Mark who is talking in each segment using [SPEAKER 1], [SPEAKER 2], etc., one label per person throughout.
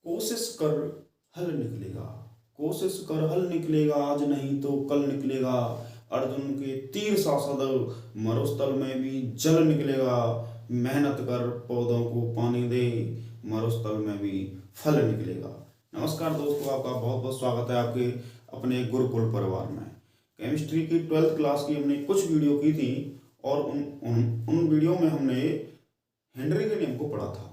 [SPEAKER 1] कोशिश कर हल निकलेगा, कोशिश कर हल निकलेगा, आज नहीं तो कल निकलेगा। अर्जुन के तीर सांसद मरुस्थल में भी जल निकलेगा। मेहनत कर पौधों को पानी दे, मरुस्थल में भी फल निकलेगा। नमस्कार दोस्तों, आपका बहुत बहुत स्वागत है आपके अपने गुरुकुल परिवार में। केमिस्ट्री की 12th क्लास की हमने कुछ वीडियो की थी और उन उन उन वीडियो में हमने हेनरी के नियम को पढ़ा था।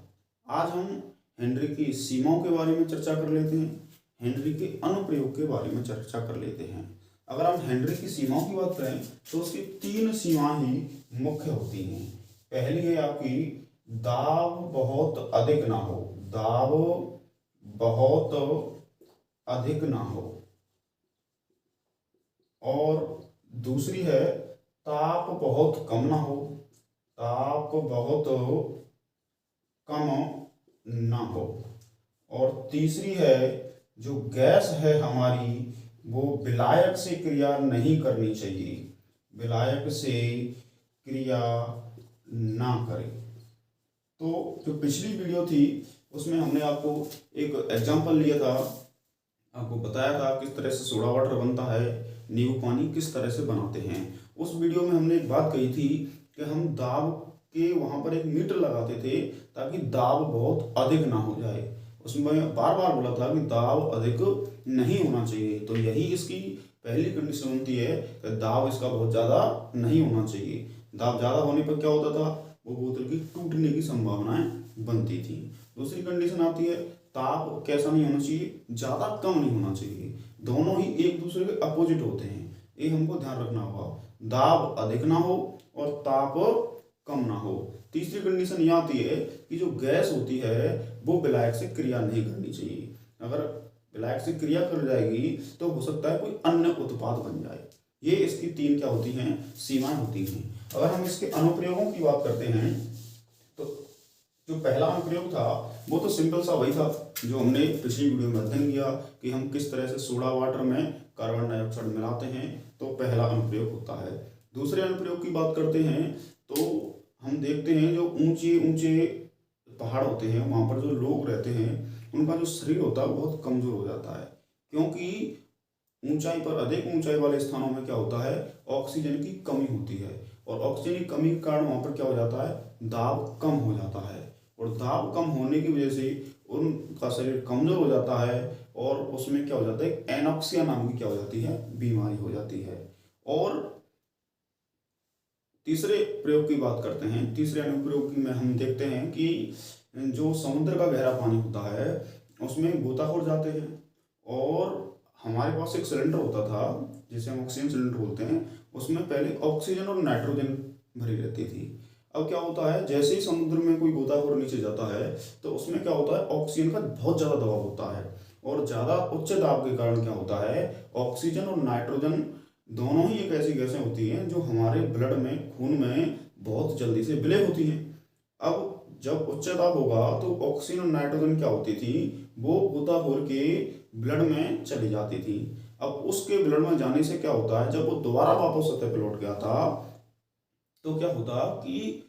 [SPEAKER 1] आज हम हेनरी की सीमाओं के बारे में चर्चा कर लेते हैं, हेनरी के अनुप्रयोग के बारे में चर्चा कर लेते हैं। अगर हम हेनरी की सीमाओं की बात करें तो उसकी 3 सीमाएं ही मुख्य होती हैं। पहली है आपकी दाब बहुत अधिक ना हो, दाब बहुत अधिक ना हो। और दूसरी है ताप बहुत कम ना हो, ताप बहुत कम ना हो। और तीसरी है जो गैस है हमारी वो विलायक से क्रिया नहीं करनी चाहिए, विलायक से क्रिया ना करे। तो जो पिछली वीडियो थी उसमें हमने आपको एक एग्जांपल लिया था, आपको बताया था किस तरह से सोडा वाटर बनता है, नींबू पानी किस तरह से बनाते हैं। उस वीडियो में हमने एक बात कही थी कि हम दाब के वहाँ पर एक मीटर लगाते थे ताकि दाब बहुत अधिक ना हो जाए। उसमें बार बार बोला था कि दाब अधिक नहीं होना चाहिए, तो यही इसकी पहली कंडीशन होती है कि दाब इसका बहुत ज़्यादा नहीं होना चाहिए। दाब ज़्यादा होने पर क्या होता था, वो बोतल की टूटने की संभावनाएं बनती थी। दूसरी कंडीशन आती है ताप कैसा नहीं होना चाहिए, ज़्यादा कम नहीं होना चाहिए। दोनों ही एक दूसरे के अपोजिट होते हैं, ये हमको ध्यान रखना होगा। दाब अधिक ना हो और ताप कम ना हो। तीसरी कंडीशन ये आती है कि जो गैस होती है वो विलायक से क्रिया नहीं करनी चाहिए। अगर विलायक से क्रिया कर जाएगी तो हो सकता है कोई अन्य उत्पाद बन जाए। ये इसकी 3 क्या होती हैं, सीमाएं होती हैं। अगर हम इसके अनुप्रयोगों की बात करते हैं तो जो पहला अनुप्रयोग था वो तो सिंपल सा वही था जो हमने पिछली वीडियो में अध्ययन किया कि हम किस तरह से सोडा वाटर में कार्बन डाइऑक्साइड मिलाते हैं, तो पहला अनुप्रयोग होता है। दूसरे अनुप्रयोग की बात करते हैं तो हम देखते हैं जो ऊंचे ऊंचे पहाड़ होते हैं वहाँ पर जो लोग रहते हैं उनका जो शरीर होता है बहुत कमजोर हो जाता है, क्योंकि ऊंचाई पर अधिक ऊंचाई वाले स्थानों में क्या होता है, ऑक्सीजन की कमी होती है। और ऑक्सीजन की कमी के कारण वहाँ पर क्या हो जाता है, दाब कम हो जाता है। और दाब कम होने की वजह से उनका शरीर कमजोर हो जाता है और उसमें क्या हो जाता है, एनॉक्सिया नाम की क्या हो जाती है, बीमारी हो जाती है। और तीसरे प्रयोग की बात करते हैं, तीसरे अनुप्रयोग की में हम देखते हैं कि जो समुद्र का गहरा पानी होता है उसमें गोताखोर जाते हैं और हमारे पास एक सिलेंडर होता था जिसे हम ऑक्सीजन सिलेंडर बोलते हैं, उसमें पहले ऑक्सीजन और नाइट्रोजन भरी रहती थी। अब क्या होता है, जैसे ही समुद्र में कोई गोताखोर नीचे जाता है तो उसमें क्या होता है, ऑक्सीजन का बहुत ज़्यादा दबाव होता है और ज़्यादा उच्च दाब के कारण क्या होता है, ऑक्सीजन और नाइट्रोजन दोनों ही एक ऐसी गैसें होती हैं जो हमारे ब्लड में, खून में बहुत जल्दी से विलय होती हैं। अब जब उच्च दाब होगा तो ऑक्सीजन और नाइट्रोजन क्या होती थी, वो गोताखोर के ब्लड में चली जाती थी। अब उसके ब्लड में जाने से क्या होता है, जब वो दोबारा वापस सतह पर लौट गया था तो क्या होता कि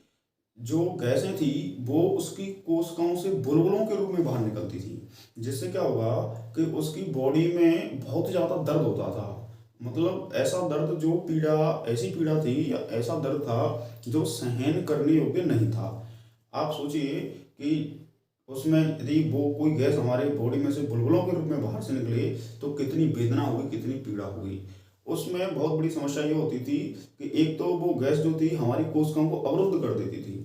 [SPEAKER 1] जो गैसें थी वो उसकी कोशिकाओं से बुलबुलों के रूप में बाहर निकलती थी, जिससे क्या होगा कि उसकी बॉडी में बहुत ज़्यादा दर्द होता था। मतलब ऐसा दर्द, जो पीड़ा, ऐसी पीड़ा थी या ऐसा दर्द था जो सहन करने योग्य नहीं था। आप सोचिए कि उसमें यदि वो कोई गैस हमारे बॉडी में से बुलबुलों के रूप में बाहर से निकले तो कितनी वेदना होगी, कितनी पीड़ा होगी। उसमें बहुत बड़ी समस्या ये होती थी कि एक तो वो गैस जो थी हमारी कोशिकाओं को अवरुद्ध कर देती थी।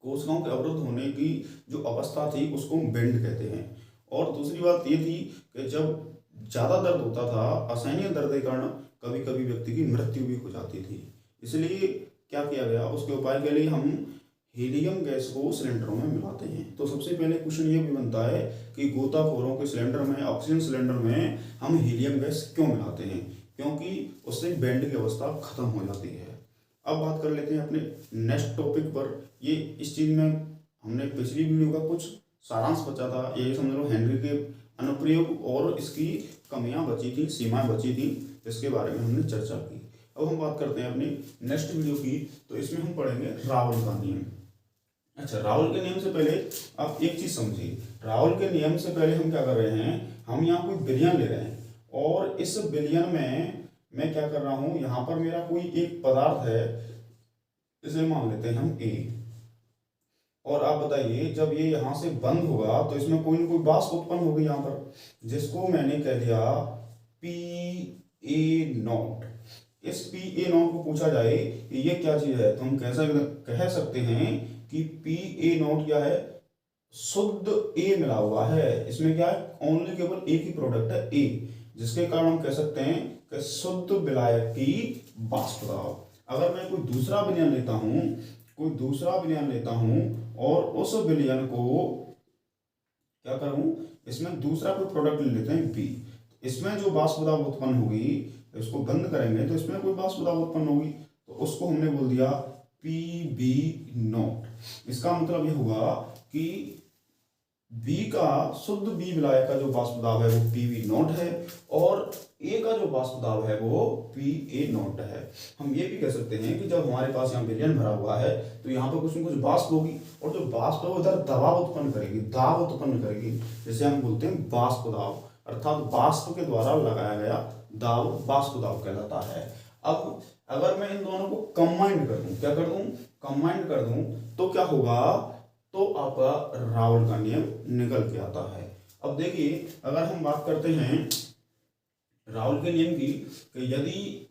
[SPEAKER 1] कोशिकाओं के अवरुद्ध होने की जो अवस्था थी उसको हम बेंड कहते हैं। और दूसरी बात ये थी कि जब ज़्यादा दर्द होता था, असहनीय दर्द के कारण कभी कभी व्यक्ति की मृत्यु भी हो जाती थी। इसलिए क्या किया गया, उसके उपाय के लिए हम हीलियम गैस को सिलेंडरों में मिलाते हैं। तो सबसे पहले क्वेश्चन ये भी बनता है कि गोताखोरों के सिलेंडर में, ऑक्सीजन सिलेंडर में हम हीलियम गैस क्यों मिलाते हैं, क्योंकि उससे बैंड की अवस्था खत्म हो जाती है। अब बात कर लेते हैं अपने नेक्स्ट टॉपिक पर। ये इस चीज़ में हमने पिछली वीडियो का कुछ सारांश बचा था, ये समझ लो हेनरी के अनुप्रयोग और इसकी कमियां बची थी, सीमाएं बची थी, इसके बारे में हमने चर्चा की। अब हम बात करते हैं अपनी नेक्स्ट वीडियो की, तो इसमें हम पढ़ेंगे रावल का नियम। अच्छा, राहुल के नियम से पहले आप एक चीज समझिए। राहुल के नियम से पहले हम क्या कर रहे हैं, हम यहाँ कोई विलयन ले रहे हैं और इस विलयन में मैं क्या कर रहा हूँ, यहाँ पर मेरा कोई एक पदार्थ है, इसे मान लेते हैं हम ए। और आप बताइए जब ये यहाँ से बंद होगा तो इसमें कोई ना कोई वाष्प उत्पन्न होगी यहाँ पर, जिसको मैंने कह दिया पी ए नॉट। इस पी ए नॉट को पूछा जाए कि ये क्या चीज है, तो हम कह सकते हैं कि पी ए नॉट क्या है, शुद्ध ए मिला हुआ है। इसमें क्या है, ओनली केवल एक ही प्रोडक्ट है ए, जिसके कारण हम कह सकते हैं कि शुद्ध विलायक की वाष्प दाब। अगर मैं कोई दूसरा विलयन लेता हूं और उस विलयन को क्या करूं, इसमें दूसरा कोई प्रोडक्ट ले लेते हैं बी, इसमें जो वाष्प दाब उत्पन्न होगी, इसको बंद करेंगे तो इसमें कोई वाष्प दाब उत्पन्न होगी, तो उसको हमने बोल दिया पी बी नॉट। इसका मतलब ये हुआ कि बी का शुद्ध बी विलायक का जो वाष्प दाब है वो पी वी नॉट है और ए का जो वाष्प दाब है वो पी ए नॉट है। हम ये भी कह सकते हैं कि जब हमारे पास यहाँ विलयन भरा हुआ है तो यहाँ पर कुछ न कुछ वाष्प होगी और जो वाष्प है वो इधर दबाव उत्पन्न करेगी, दाब उत्पन्न करेगी, जिसे हम बोलते हैं वाष्प दाब, अर्थात वाष्प के द्वारा लगाया गया दाब वाष्प दाब कहलाता है। अब अगर मैं इन दोनों को कंबाइंड कर दूं, क्या कर दूं, कंबाइंड कर दूं, तो क्या होगा, तो आपका रावल का नियम निकल के आता है। अब देखिए अगर हम बात करते हैं रावल के नियम की, कि यदि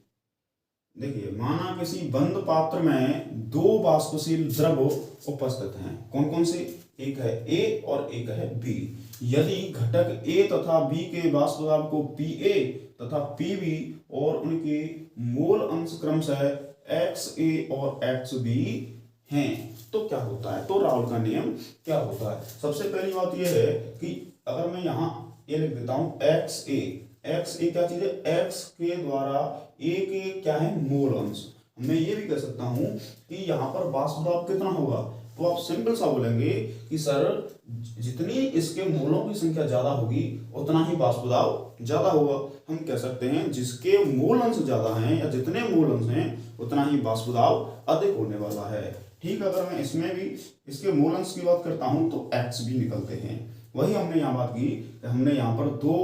[SPEAKER 1] देखिए माना किसी बंद पात्र में दो वाष्पशील द्रव उपस्थित हैं, कौन कौन से, एक है ए और एक है बी। यदि घटक ए तथा बी के वाष्प दाब को पी ए तथा पी बी और उनके मोल अंश क्रमशः एक्स ए और एक्स बी हैं, तो क्या होता है, तो रावल का नियम क्या होता है। सबसे पहली बात यह है कि अगर मैं यहाँ ये लिख देता हूँ एक्स ए क्या चीज है, एक्स के द्वारा ए के क्या है, मोल अंश। मैं ये भी कह सकता हूँ कि यहाँ पर वाष्प दाब कितना होगा, तो आप सिंपल सा बोलेंगे कि सर जितनी इसके मोलों की संख्या ज्यादा होगी उतना ही वाष्प दाब ज्यादा होगा। हम कह सकते हैं जिसके मोल अंश ज्यादा हैं या जितने मोल अंश हैं उतना ही वाष्प दाब अधिक होने वाला है। ठीक, अगर मैं इसमें भी इसके मोल अंश की बात करता हूं तो एक्स भी निकलते हैं। वही हमने यहाँ बात की, हमने यहाँ पर दो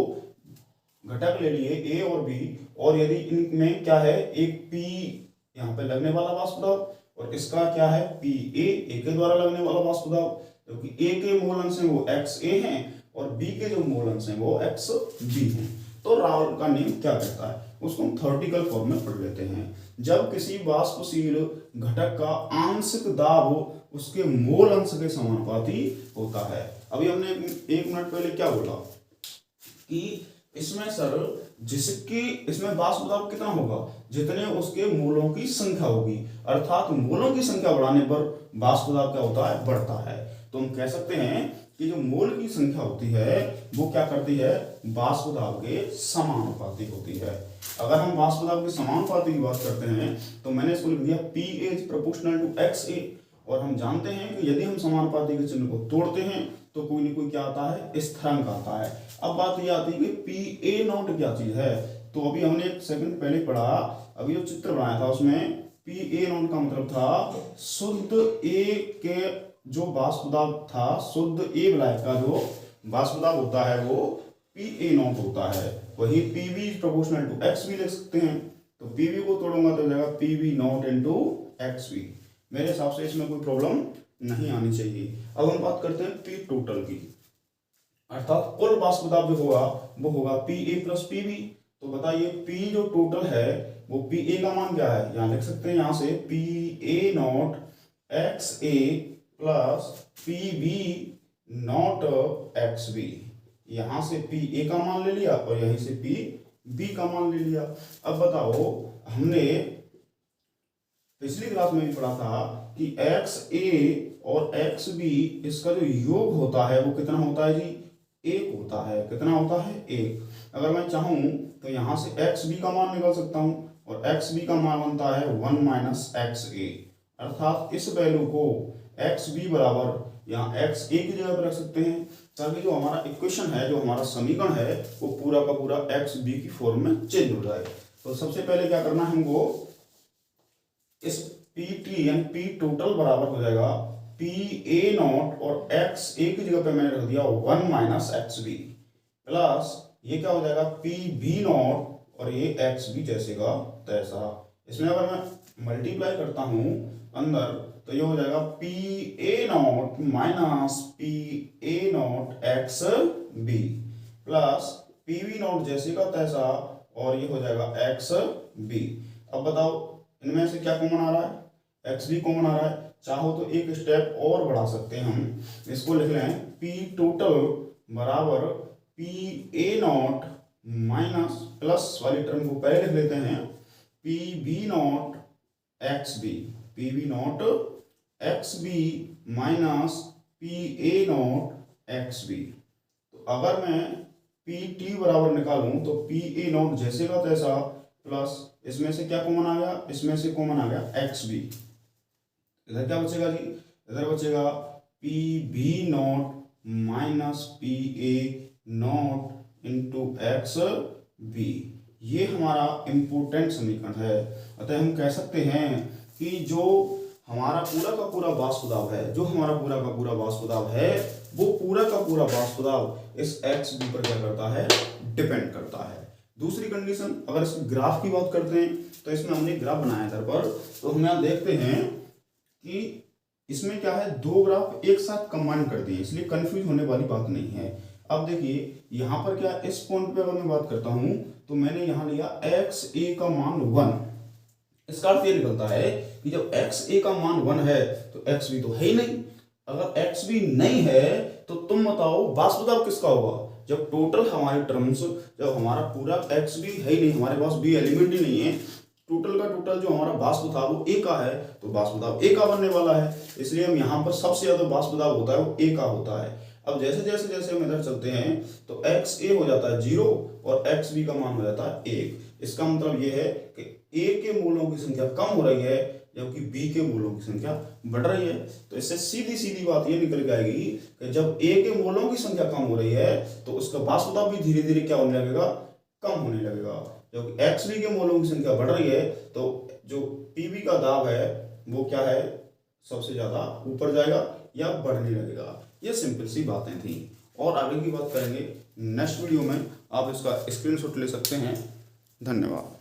[SPEAKER 1] घटक ले लिए ए और बी, और यदि इनमें क्या है, एक पी यहाँ पे लगने वाला वाष्प दाब और इसका क्या है पी ए के द्वारा लगने वाला वाष्प दाब, क्योंकि ए के मोल अंश हैं वो एक्स ए हैं और बी के जो मोल अंश हैं वो एक्स बी हैं। तो रावल का नियम क्या कहता है, उसको हम थ्योरेटिकल फॉर्म में पढ़ लेते हैं। जब किसी वाष्पशील घटक का आंशिक दाब उसके मोल अंश के समानुपाती होता है। अभी हमने एक मिनट पहले क्या बोला कि इसमें सर जिसकी इसमें वाष्प दाब कितना होगा, जितने उसके मोलों की संख्या होगी, अर्थात मोलों की संख्या बढ़ाने पर वाष्प दाब क्या होता है, बढ़ता है। तो हम कह सकते हैं कि जो मोल की संख्या होती है वो क्या करती है, वाष्प दाब के समानुपाती होती है। अगर हम वाष्प दाब के समानुपाती की बात करते हैं तो मैंने इसको लिख दिया P A is proportional to X A, और हम जानते हैं कि यदि हम समानुपाती के चिन्ह को तोड़ते हैं तो कोई ना कोई क्या आता है, स्थिरांक आता है। अब बात यह आती है कि पी ए नॉट क्या चीज है, तो अभी हमने एक सेकंड पहले पढ़ा, अभी जो चित्र बनाया था उसमें पी ए नॉट का मतलब था शुद्ध ए के जो वाष्प दाब था, शुद्ध ए विलायक का जो वाष्प दाब होता है वो पी ए नॉट होता है। वही P V proportional to X भी लिख सकते हैं, तो पी वी को तोड़ूंगा तो जाएगा P V naught into X V. मेरे हिसाब से इसमें कोई प्रॉब्लम नहीं आनी चाहिए। अब हम बात करते हैं पी टोटल की, अर्थात कुल वाष्प दाब जो होगा वो होगा P A plus P B. तो बताइए पी जो टोटल है वो पी ए का मान क्या है, यहाँ लिख सकते हैं, यहाँ से P A naught X A plus P B naught X B. यहाँ से पी ए का मान ले लिया और यहीं से पी बी का मान ले लिया। अब बताओ, हमने पिछली क्लास में भी पढ़ा था कि एक्स ए और एक्स बी इसका जो योग होता है वो कितना होता है जी, एक होता है। कितना होता है, एक। अगर मैं चाहूं तो यहां से एक्स बी का मान निकाल सकता हूं और एक्स बी का मान बनता है 1 माइनस एक्स ए, अर्थात इस वैल्यू को एक्स बी बराबर यहाँ एक्स ए की जगह पर रख सकते हैं, ताकि जो हमारा इक्वेशन है, जो हमारा समीकरण है वो पूरा का पूरा एक्स बी की फॉर्म में चेंज हो जाए। तो सबसे पहले क्या करना है हमको, इस पी टी यानी पी टोटल बराबर हो जाएगा पी ए नॉट और एक्स ए की जगह पे मैंने रख दिया 1 माइनस एक्स बी प्लस ये क्या हो जाएगा पी बी नॉट और ये एक्स बी जैसे का तैसा। इसमें अगर मैं मल्टीप्लाई करता हूँ अंदर तो ये हो जाएगा P A naught minus P A naught X B plus P B naught जैसे का तैसा और ये हो जाएगा एक्स बी। अब बताओ इनमें से क्या कॉमन आ रहा है, एक्स बी कॉमन आ रहा है। चाहो तो एक स्टेप और बढ़ा सकते हैं हम, इसको लिख लें पी टोटल बराबर P A naught minus plus वाली टर्म को पहले लिख लेते हैं P B naught X B, P B naught X B minus P A naught X B. तो अगर मैं पी टी बराबर निकालूं तो पी ए नॉट जैसे का तैसा प्लस इसमें से क्या कॉमन आ गया, इसमें से कॉमन आ गया एक्स बी। इधर क्या बचेगा जी, इधर बचेगा P B naught minus P A naught into X B. ये हमारा इंपोर्टेंट समीकरण है। अतः हम कह सकते हैं कि जो हमारा पूरा का पूरा वाष्प दाब है, जो हमारा पूरा का पूरा वाष्प दाब है वो पूरा का पूरा वाष्प दाब इस एक्स बी पर क्या करता है, डिपेंड करता है। दूसरी कंडीशन, अगर इस ग्राफ की बात करते हैं तो इसमें हमने ग्राफ बनाया इधर पर, तो हम यहाँ देखते हैं कि इसमें क्या है, दो ग्राफ एक साथ कंबाइन कर दिए, इसलिए कंफ्यूज होने वाली बात नहीं है। अब देखिए यहाँ पर क्या, इस पॉइंट पे अगर मैं बात करता हूँ तो मैंने यहाँ लिया एक्स ए का मान 1। इसका अर्थ ये निकलता है कि जब एक्स ए का मान 1 है तो एक्स बी तो है ही नहीं। अगर एक्स बी नहीं है तो तुम बताओ वाष्प दाब किसका होगा, जब टोटल हमारे टर्म्स, जब हमारा पूरा एक्स बी है ही नहीं, हमारे पास बी एलिमेंट ही नहीं है, टोटल का टोटल जो हमारा वाष्प दाब वो ए का है, तो वाष्प दाब ए का बनने वाला है। इसलिए हम यहाँ पर सबसे ज्यादा वाष्प दाब होता है वो ए का होता है। अब जैसे जैसे जैसे हम इधर चलते हैं तो एक्स ए हो जाता है 0 और एक्स बी का मान हो जाता है 1। इसका मतलब ये है कि ए के मूलों की संख्या कम हो रही है जबकि बी के मूलों की संख्या बढ़ रही है। तो इससे सीधी सीधी बात ये निकल के आएगी कि जब ए के मूलों की संख्या कम हो रही है तो उसका वाष्प दाब भी धीरे धीरे क्या होने लगेगा, कम होने लगेगा। जब एक्स बी के मूलों की संख्या बढ़ रही है तो जो पी बी का दाब है वो क्या है, सबसे ज्यादा ऊपर जाएगा या बढ़ने लगेगा। ये सिंपल सी बातें थी और आगे की बात करेंगे नेक्स्ट वीडियो में। आप इसका स्क्रीनशॉट ले सकते हैं। धन्यवाद।